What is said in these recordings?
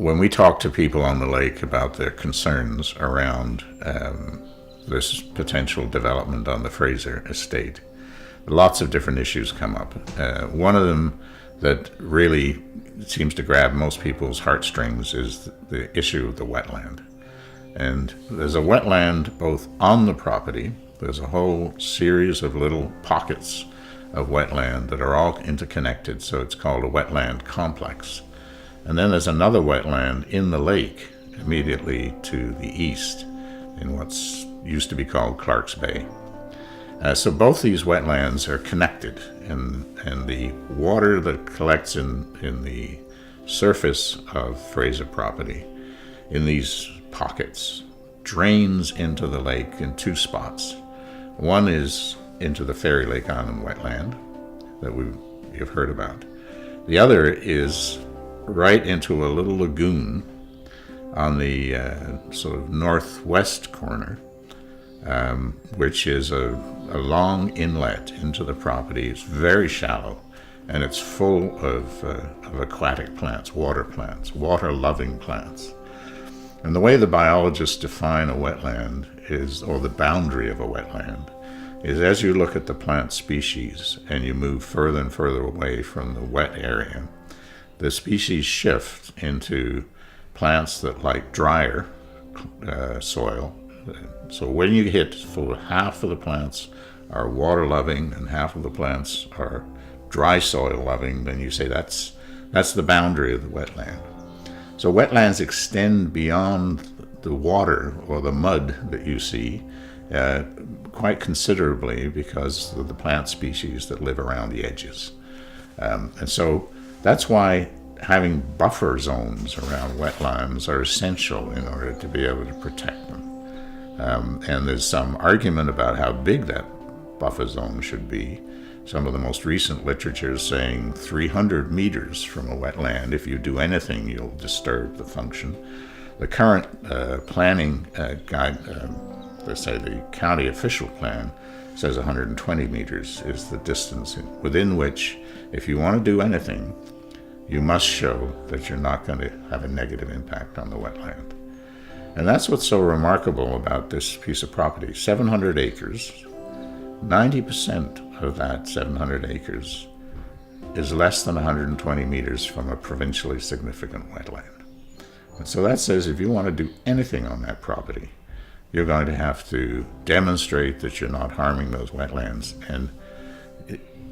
when we talk to people on the lake about their concerns around this potential development on the Fraser estate, lots of different issues come up. One of them that really seems to grab most people's heartstrings is the issue of the wetland. And there's a wetland both on the property. There's a whole series of little pockets of wetland that are all interconnected, so it's called a wetland complex. And then there's another wetland in the lake immediately to the east in what's used to be called Clark's Bay. So both these wetlands are connected, and the water that collects in the surface of Fraser property in these pockets drains into the lake in two spots. One is into the Fairy Lake Island wetland that you've heard about. The other is right into a little lagoon on the sort of northwest corner, which is a long inlet into the property. It's very shallow, and it's full of aquatic plants, water-loving plants. And the way the biologists define a wetland is, or the boundary of a wetland, is as you look at the plant species and you move further and further away from the wet area, the species shift into plants that like drier soil. So when you hit for half of the plants are water loving and half of the plants are dry soil loving, then you say that's the boundary of the wetland. So wetlands extend beyond the water or the mud that you see quite considerably because of the plant species that live around the edges. And so that's why having buffer zones around wetlands are essential in order to be able to protect them. And there's some argument about how big that buffer zone should be. Some of the most recent literature is saying 300 meters from a wetland. If you do anything, you'll disturb the function. The current planning guide, let's say the county official plan, says 120 meters is the distance within which, if you want to do anything, you must show that you're not going to have a negative impact on the wetland. And that's what's so remarkable about this piece of property. 700 acres, 90% of that 700 acres is less than 120 meters from a provincially significant wetland. And so that says if you want to do anything on that property, you're going to have to demonstrate that you're not harming those wetlands. And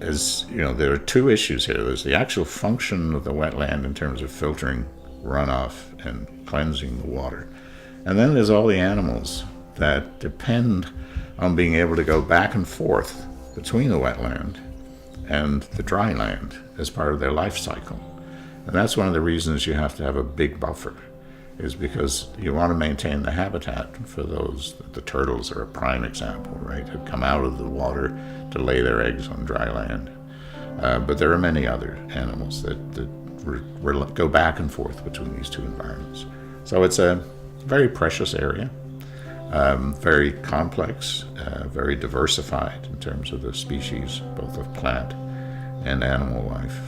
as you know, there are two issues here. There's the actual function of the wetland in terms of filtering runoff and cleansing the water. And then there's all the animals that depend on being able to go back and forth between the wetland and the dry land as part of their life cycle. And that's one of the reasons you have to have a big buffer, is because you want to maintain the habitat for those. The turtles are a prime example, right? That come out of the water to lay their eggs on dry land. But there are many other animals that go back and forth between these two environments. So it's a very precious area, very complex, very diversified in terms of the species, both of plant and animal life.